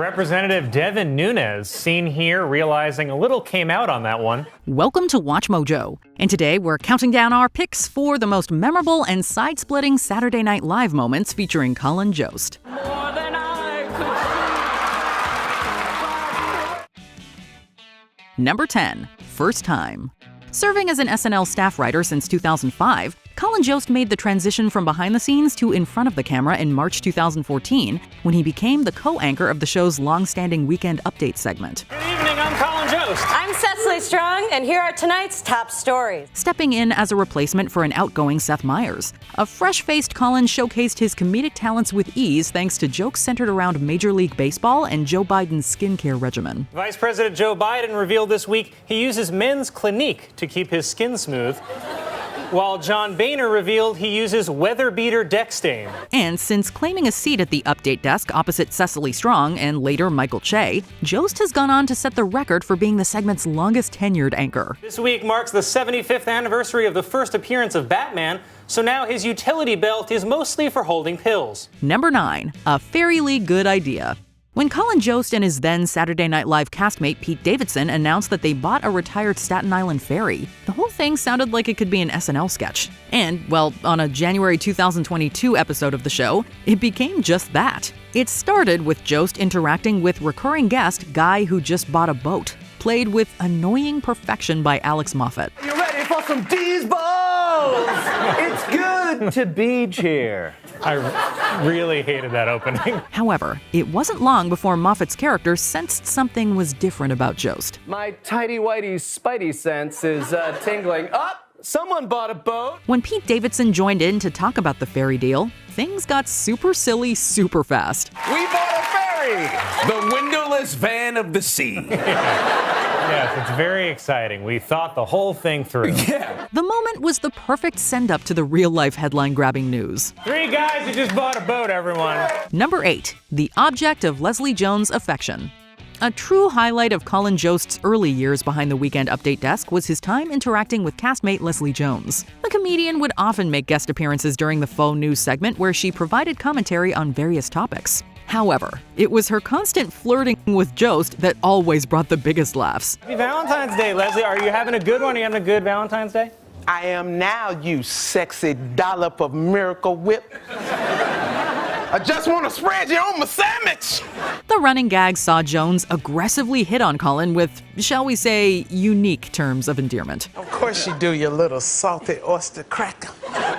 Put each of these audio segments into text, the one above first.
Representative Devin Nunes, seen here realizing a little came out on that one. Welcome to WatchMojo, and today we're counting down our picks for the most memorable and side-splitting Saturday Night Live moments featuring Colin Jost. More than I could see. Number 10. First Time. Serving as an SNL staff writer since 2005, Colin Jost made the transition from behind the scenes to in front of the camera in March 2014, when he became the co-anchor of the show's long-standing Weekend Update segment. Good evening, I'm Colin Jost. I'm Cecily Strong, and here are tonight's top stories. Stepping in as a replacement for an outgoing Seth Meyers, a fresh-faced Colin showcased his comedic talents with ease thanks to jokes centered around Major League Baseball and Joe Biden's skincare regimen. Vice President Joe Biden revealed this week he uses men's Clinique to keep his skin smooth, while John Boehner revealed he uses Weather Beater Dextane. And since claiming a seat at the update desk opposite Cecily Strong and later Michael Che, Jost has gone on to set the record for being the segment's longest tenured anchor. This week marks the 75th anniversary of the first appearance of Batman, so now his utility belt is mostly for holding pills. Number 9. A Fairily good idea. When Colin Jost and his then Saturday Night Live castmate Pete Davidson announced that they bought a retired Staten Island ferry, the whole thing sounded like it could be an SNL sketch. And, well, on a January 2022 episode of the show, it became just that. It started with Jost interacting with recurring guest Guy Who Just Bought a Boat, played with annoying perfection by Alex Moffat. You ready for some D's balls? It's good to be here. I really hated that opening. However, it wasn't long before Moffat's character sensed something was different about Jost. My tighty-whitey spidey sense is tingling. Up! Someone bought a boat. When Pete Davidson joined in to talk about the ferry deal, things got super silly super fast. We bought a ferry! The windowless van of the sea. Yes, it's very exciting. We thought the whole thing through. Yeah. The moment was the perfect send-up to the real-life headline-grabbing news. 3 guys who just bought a boat, everyone. Number 8. The object of Leslie Jones' affection. A true highlight of Colin Jost's early years behind the Weekend Update desk was his time interacting with castmate Leslie Jones. The comedian would often make guest appearances during the faux news segment where she provided commentary on various topics. However, it was her constant flirting with Jost that always brought the biggest laughs. Happy Valentine's Day, Leslie. Are you having a good one? Are you having a good Valentine's Day? I am now, you sexy dollop of Miracle Whip. I just want to spread you on my sandwich. The running gag saw Jones aggressively hit on Colin with, shall we say, unique terms of endearment. Of course you do, you little salty oyster cracker.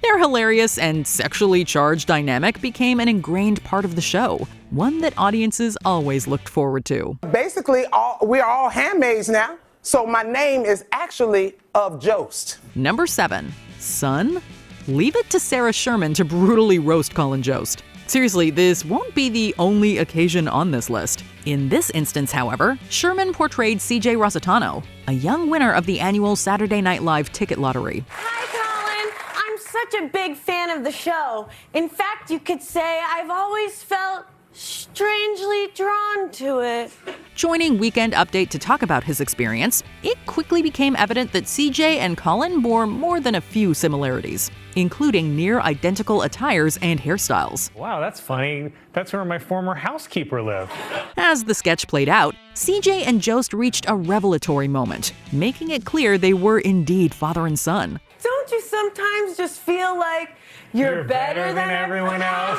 Their hilarious and sexually charged dynamic became an ingrained part of the show, one that audiences always looked forward to. Basically, we are all handmaids now, so my name is actually of Jost. Number 7. Son? Leave it to Sarah Sherman to brutally roast Colin Jost. Seriously, this won't be the only occasion on this list. In this instance, however, Sherman portrayed CJ Rossitano, a young winner of the annual Saturday Night Live ticket lottery. Hi, Colin. I'm such a big fan of the show. In fact, you could say I've always felt strangely drawn to it. Joining Weekend Update to talk about his experience, it quickly became evident that CJ and Colin bore more than a few similarities, including near-identical attires and hairstyles. Wow, that's funny. That's where my former housekeeper lived. As the sketch played out, CJ and Jost reached a revelatory moment, making it clear they were indeed father and son. Don't you sometimes just feel like you're better than everyone else.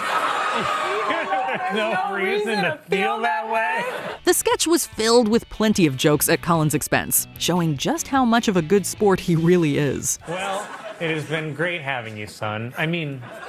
There's no reason to feel that way. The sketch was filled with plenty of jokes at Colin's expense, showing just how much of a good sport he really is. Well, it has been great having you, son.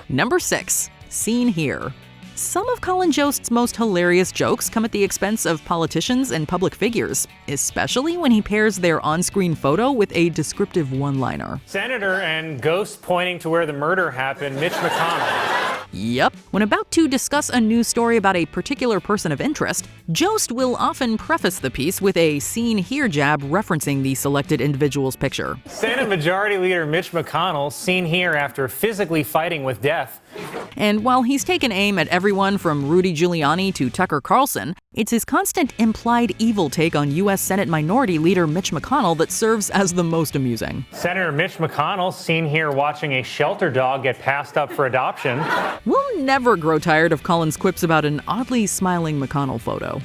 Number 6. Seen here. Some of Colin Jost's most hilarious jokes come at the expense of politicians and public figures, especially when he pairs their on-screen photo with a descriptive one-liner. Senator and ghost pointing to where the murder happened, Mitch McConnell. Yep. When about to discuss a news story about a particular person of interest, Jost will often preface the piece with a seen here jab referencing the selected individual's picture. Senate Majority Leader Mitch McConnell, seen here after physically fighting with death. And while he's taken aim at everyone from Rudy Giuliani to Tucker Carlson, it's his constant implied evil take on U.S. Senate Minority Leader Mitch McConnell that serves as the most amusing. Senator Mitch McConnell, seen here watching a shelter dog get passed up for adoption. We'll never grow tired of Colin's quips about an oddly smiling McConnell photo.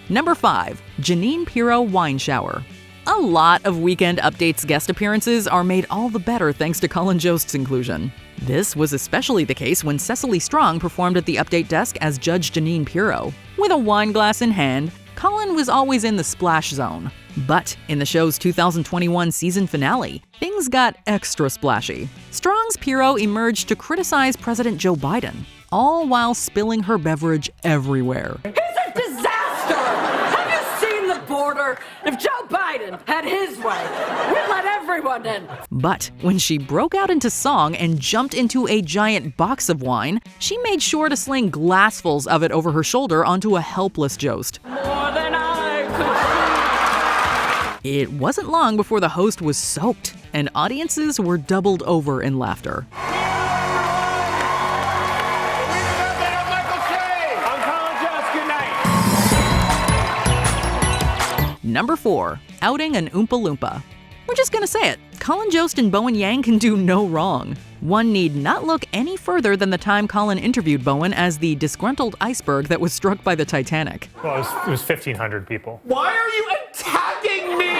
Number 5. Janine Pirro wine shower. A lot of Weekend Update's guest appearances are made all the better thanks to Colin Jost's inclusion. This was especially the case when Cecily Strong performed at the Update desk as Judge Janine Pirro. With a wine glass in hand, Colin was always in the splash zone. But in the show's 2021 season finale, things got extra splashy. Strong's Pirro emerged to criticize President Joe Biden, all while spilling her beverage everywhere. He's a disaster! Have you seen the border? If Joe Biden had his way, we'd let everyone in. But when she broke out into song and jumped into a giant box of wine, she made sure to sling glassfuls of it over her shoulder onto a helpless Jost. More than I could. It wasn't long before the host was soaked, and audiences were doubled over in laughter. I'm Colin Jost. Good night. Number 4. Outing an Oompa Loompa. We're just gonna say it. Colin Jost and Bowen Yang can do no wrong. One need not look any further than the time Colin interviewed Bowen as the disgruntled iceberg that was struck by the Titanic. Well, it was 1,500 people. Why are you attacking me?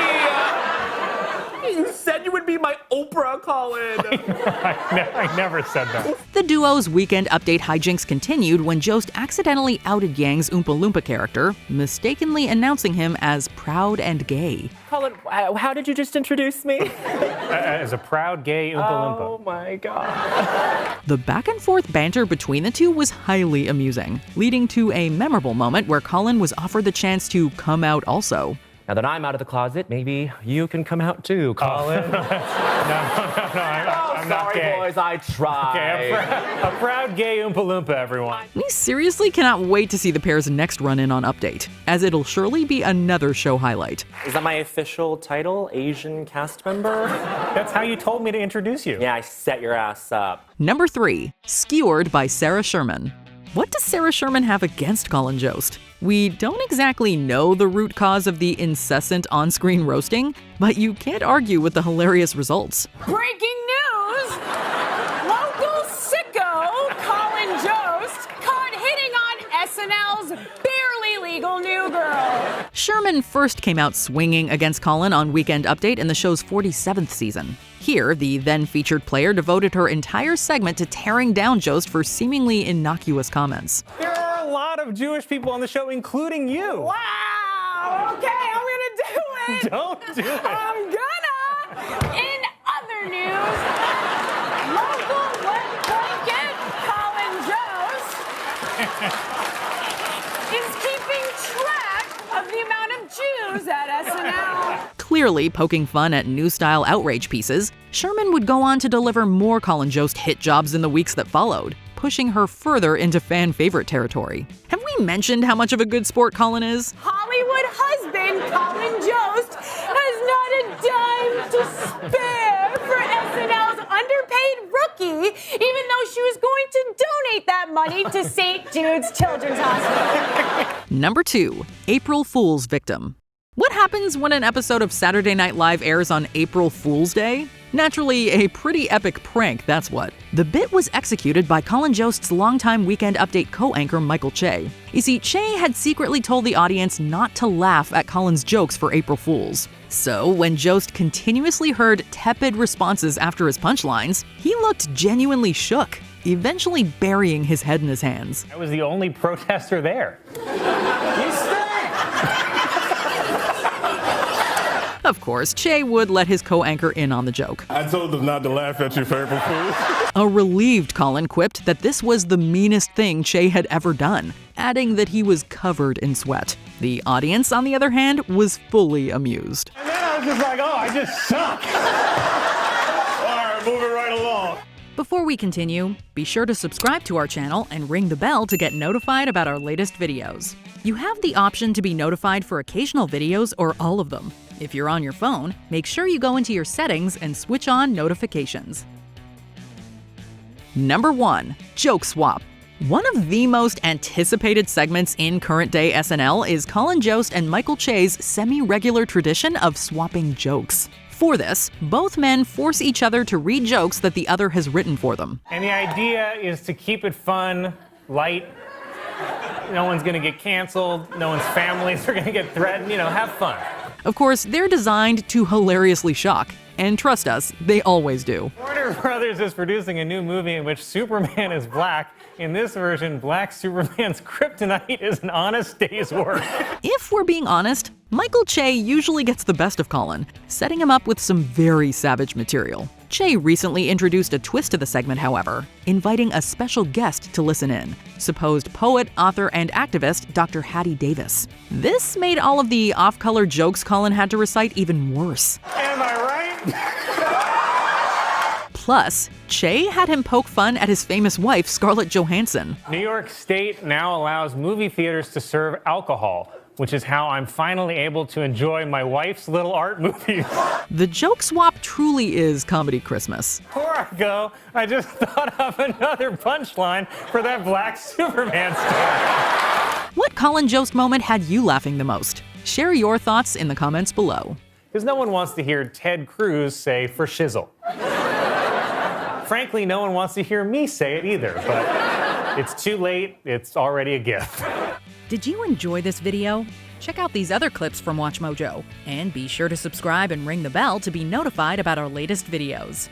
You said you would be my Oprah, Colin. I never said that. The duo's Weekend Update hijinks continued when Jost accidentally outed Yang's Oompa Loompa character, mistakenly announcing him as proud and gay. Colin, how did you just introduce me? As a proud gay Oompa Loompa. Oh my God. The back and forth banter between the two was highly amusing, leading to a memorable moment where Colin was offered the chance to come out also. Now that I'm out of the closet, maybe you can come out too, Colin. No, I'm not Sorry, gay. boys, I tried. Okay, a proud gay Oompa Loompa, everyone. We seriously cannot wait to see the pair's next run-in on Update, as it'll surely be another show highlight. Is that my official title, Asian cast member? That's how you told me to introduce you. Yeah, I set your ass up. Number 3. Skewered by Sarah Sherman. What does Sarah Sherman have against Colin Jost? We don't exactly know the root cause of the incessant on-screen roasting, but you can't argue with the hilarious results. Breaking news! Local sicko Colin Jost caught hitting on SNL's barely legal new girl. Sherman first came out swinging against Colin on Weekend Update in the show's 47th season. Here, the then-featured player devoted her entire segment to tearing down Jost for seemingly innocuous comments. There are a lot of Jewish people on the show, including you. Wow! Okay, I'm gonna do it! Don't do it. I'm gonna! In other news, local wet blanket Colin Jost is keeping track of the amount of Jews at SNL. Clearly poking fun at new-style outrage pieces, Sherman would go on to deliver more Colin Jost hit jobs in the weeks that followed, pushing her further into fan-favorite territory. Have we mentioned how much of a good sport Colin is? Hollywood husband Colin Jost has not a dime to spare for SNL's underpaid rookie, even though she was going to donate that money to St. Jude's Children's Hospital. Number 2. April Fool's victim. What happens when an episode of Saturday Night Live airs on April Fool's Day? Naturally, a pretty epic prank, that's what. The bit was executed by Colin Jost's longtime Weekend Update co-anchor Michael Che. You see, Che had secretly told the audience not to laugh at Colin's jokes for April Fools. So, when Jost continuously heard tepid responses after his punchlines, he looked genuinely shook, eventually burying his head in his hands. I was the only protester there. You stink! Of course, Che would let his co-anchor in on the joke. I told them not to laugh at you for April Fools. A relieved Colin quipped that this was the meanest thing Che had ever done, adding that he was covered in sweat. The audience, on the other hand, was fully amused. And then I was just like, oh, I just suck. All right, moving right along. Before we continue, be sure to subscribe to our channel and ring the bell to get notified about our latest videos. You have the option to be notified for occasional videos or all of them. If you're on your phone, make sure you go into your settings and switch on notifications. Number 1. Joke Swap. One of the most anticipated segments in current-day SNL is Colin Jost and Michael Che's semi-regular tradition of swapping jokes. For this, both men force each other to read jokes that the other has written for them. And the idea is to keep it fun, light, No one's gonna get canceled. No one's families are gonna get threatened. Have fun. Of course, they're designed to hilariously shock. And trust us, they always do. Warner Brothers is producing a new movie in which Superman is black. In this version, black Superman's kryptonite is an honest day's work. If we're being honest, Michael Che usually gets the best of Colin, setting him up with some very savage material. Che recently introduced a twist to the segment, however, inviting a special guest to listen in, supposed poet, author, and activist Dr. Hattie Davis. This made all of the off-color jokes Colin had to recite even worse. Am I right? Plus, Che had him poke fun at his famous wife, Scarlett Johansson. New York State now allows movie theaters to serve alcohol, which is how I'm finally able to enjoy my wife's little art movies. The joke swap truly is comedy Christmas. Before I go, I just thought of another punchline for that black Superman story. What Colin Jost moment had you laughing the most? Share your thoughts in the comments below. Because no one wants to hear Ted Cruz say for shizzle. Frankly, no one wants to hear me say it either, but it's too late. It's already a gift. Did you enjoy this video? Check out these other clips from WatchMojo, and be sure to subscribe and ring the bell to be notified about our latest videos.